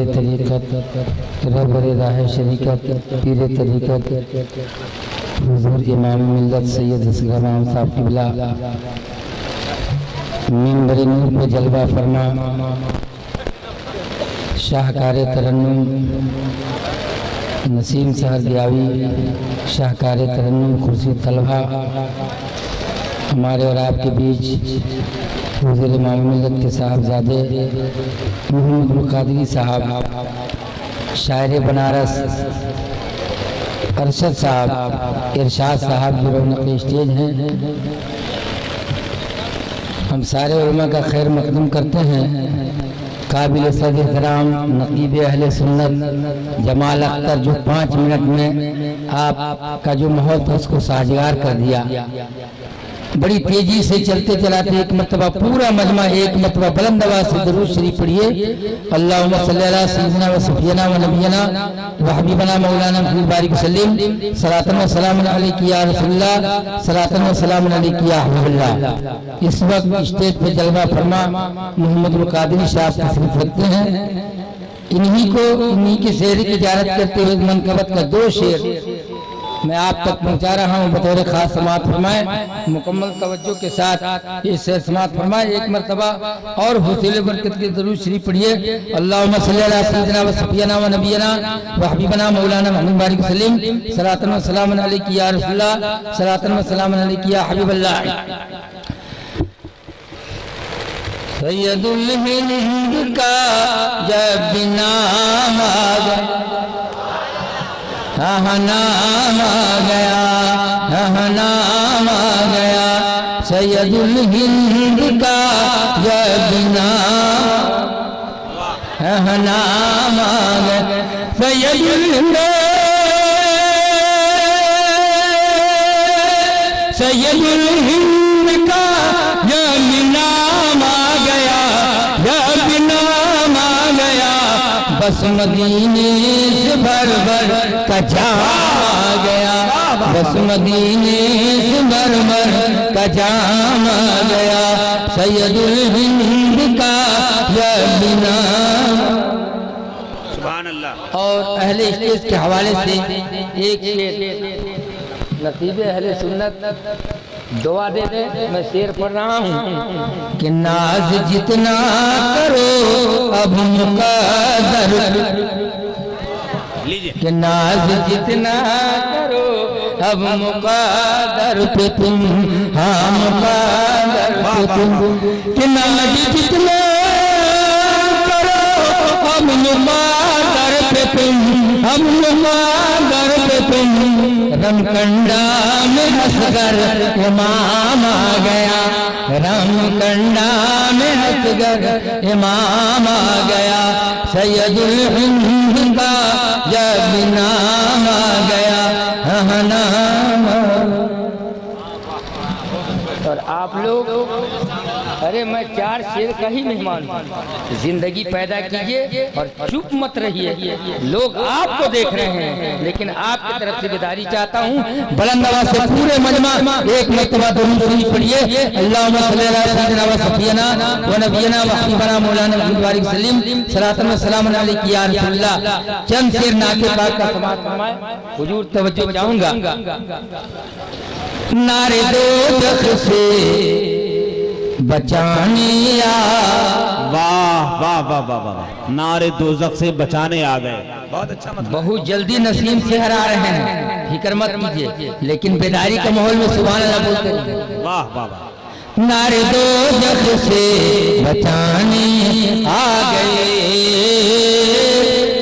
तरीक़त रहबर राह शरीकत पीर तरीक़त हुज़ूर इमाम मिल्लत सैयद इस्लाम साहब क़िबला मिंबर नूर पे जलवा फरमा शाहकार तरन्नुम नसीम सहर गियावी शाहकार तरन्नुम खुर्शीद तलहा हमारे और आपके बीच हुज़ूर इमाम मिल्लत के साहबजादे मोहम्मद कादरी साहब शायर बनारस अरशद साहब इरशाद साहब जो रौनक स्टेज हैं। हम सारे उलमा का खैर मकदम करते हैं। काबिल सद इहतराम नकीब अहले सुन्नत जमाल अख्तर जो 5 मिनट में आपका जो माहौल था उसको साजगार कर दिया। बड़ी तेजी से चलते चलाते एक मरतबा पूरा मजमा एक मरतबा बुलंद आवाज़ से दुरूद शरीफ पढ़िए। अल्लाहुम्मा सल्ली अला सय्यिदिना व सफ़ीना व नबियना व हबीबना मौलाना मुहम्मद बारिक वसल्लम सलातन व सलामुन अलैका या रसूलल्लाह सलातन व सलामुन अलैका या हबीबल्लाह। इस वक्त स्टेज पे जलवा फरमा मोहम्मद कादरी साहब तशरीफ रखते हैं। इन्हीं के शेर की इजारत करते हुए मनकबत का 2 शेर मैं आप तक पहुंचा रहा हूं। बतौर खास समाअत फरमाए मुकम्मल तवज्जो के साथ ये शेर समाअत फरमाए। एक मरतबा और हुसैन बरकत की दुरूद शरीफ पढ़िए। अल्लाहुम्मा सल्ली अला सय्यिदिना व सफ़ीना व नबियना व हबीबना मौलाना मुहम्मद बारिक वसल्लम सलातन व सलामुन अलैका या रसूलल्लाह सलातन व सलामुन अलैका या हबीबल्लाह। सैयदुल हिंद का जब नाम आ गया नाम आ गया नाम आ गया सैयदुल हिंद का जब नाम आ गया सैयदुल हिंद सैयदुल हिंद का जब नाम आ गया जब नाम आ गया बस मदीने से भर भर का जाम आ गया बस मदीने से भर भर का जाम आ गया सैयदुल हिंद का जब नाम। सुभान अल्लाह। और अहले स्टेज के हवाले से एक नतीबे अहले सुन्नत दुआ दे दे। मैं शेर पढ़ रहा हूँ कि नाज जितना करो अब मुक़द्दर कि नाज जितना करो अब मुक़द्दर पे तुम हाँ मुक़द्दर पे तुम कि नाज जितना करो अब मुक़द्दर पे तुम अब मुक़द्दर पे तुम रमकंडा में हंसकर इमाम आ गया रमकंडा में हंसकर इमाम आ गया सैयदुल हिंद का जब नाम आ गया नाम। और आप लोग अरे मैं 4 शेर का ही मेहमान हूँ। जिंदगी पैदा कीजिए और चुप मत रहिए। लोग आपको देख रहे हैं लेकिन आपकी तरफ से बेदारी चाहता हूँ। बुलंद आवाज़ से पूरे मजमा एक मरतबा दुरूद शरीफ पढ़िए। अल्लाहुम्मा सल्ली अला सय्यिदिना व सफ़ीना व नबियना व हबीबना मौलाना मुहम्मद बारिक वसल्लम सलातन व सलामुन अलैका या रसूलल्लाह। चंद शेर नाते पाक का समाअत फरमाए। हुजूर तवज्जो चाहूंगा। नारे दोज़ख से बचाने आ वाह वाह वाह वाह वाह नारे दोज़ख से बचाने आ गए। बहुत अच्छा मतलब। बहुत जल्दी नसीम से हरा रहे हैं फिक्र मत कीजिए लेकिन बेदारी के माहौल में सुभान अल्लाह बोलते रहिए। वाह वाह वाह। नारे दोज़ख से बचाने आ गए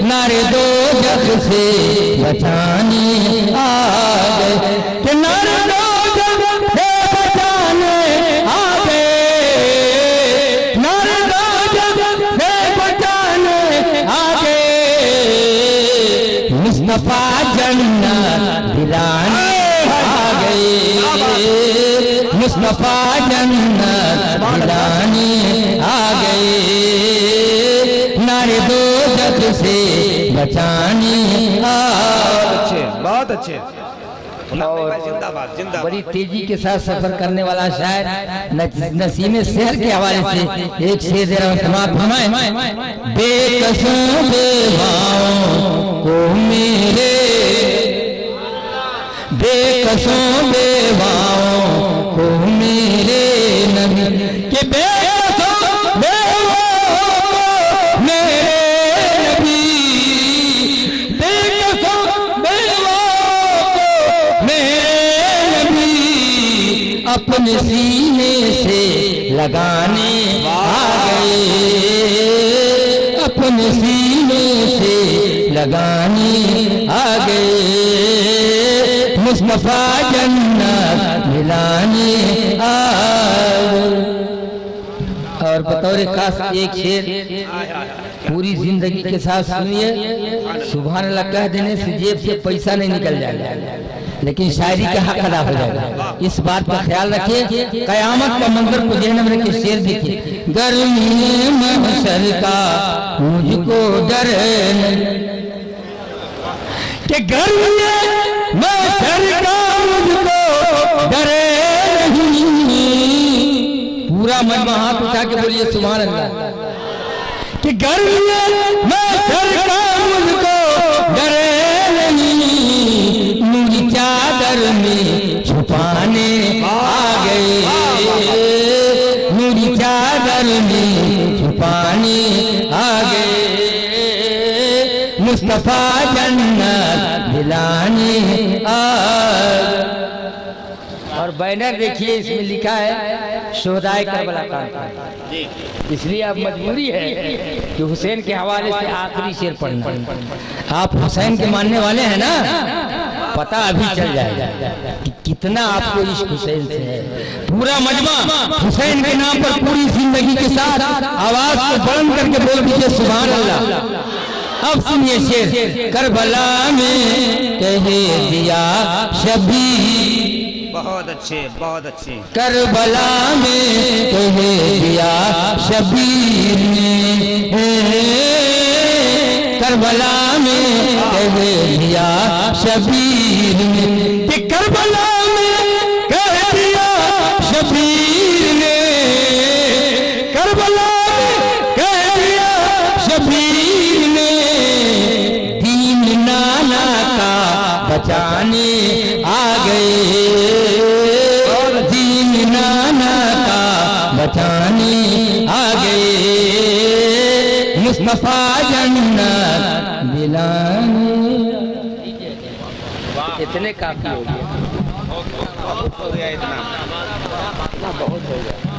नारे दोज़ख से बचाने आ गए कि नारे दोज़ख से बचाने आ गए नारे दोज़ख से बचाने आ गए मुस्तफा जन्नत दिलाने आ गए मुस्तफा जन्नत दिलाने आ गए नारे दोज़ख से बचाने आ। अच्छे बहुत अच्छे। और बड़ी तेजी के साथ सफर करने वाला शायर नसीम शहर के हवाले से एक शेर दे रहा हूँ, समाप्त फरमाएं। बेकसों बेवाओं को मेरे, बेकसों बेवाओं को मेरे नबी के, बेकसों बेवाओं को मेरे नबी, बेकसों बेवाओं को मेरे नबी अपने सीने से लगाने आ गए, अपने सीने से लगाने आ गए, मुस्तफा जन्नत दिलाने आ गए। और बतौर खास एक शेर पूरी जिंदगी के साथ सुनिए, सुभान अल्लाह कह देने से जेब से पैसा नहीं निकल जाएगा, लेकिन शायरी का हक अदा हो जाएगा। इस बात का ख्याल रखिए, कयामत का मंजर को जहन में रखिए। शेर देखिए, गर्मी महशर का मुझको डर कि गर्मी महशर का मुझको डरे नहीं, पूरा मजमा हाथ उठा के बोलिए सुभान अल्लाह, कि गर्मी महशर का मुझको डरे नहीं, नूरी चादर में छुपाने आ गए, नूरी चादर में छुपाने आ गए, मुस्तफा जन्नत दिलाने आ गए। और बैनर देखिए, इसमें लिखा है शोहदाए करबला का, इसलिए अब मजबूरी है कि हुसैन के हवाले से आखिरी शेर पढ़ना। आप हुसैन के मानने वाले हैं ना, पता अभी चल जाएगा कि कितना आपको इश्क हुसैन से है। पूरा मजमा हुसैन के नाम पर पूरी जिंदगी के साथ आवाज को बुलंद करके बोल दीजिए सुभान अल्लाह। अब सुनिए शेर, करबला में कहे दिया शबीर, बहुत अच्छे बहुत अच्छे, करबला में कहे दिया शबीर ने, करबला में कहे दिया शबीर ने, कि करबला में कह दिया शबीर ने, करबला में कह दिया शबीर ने, दीन नाना का बचाने आ गए, दीन नाना का बचाने आ गए, मुस्तफा जन्नत दिलाने। इतने काफी हो गया, बहुत हो गया, इतना बहुत हो गया।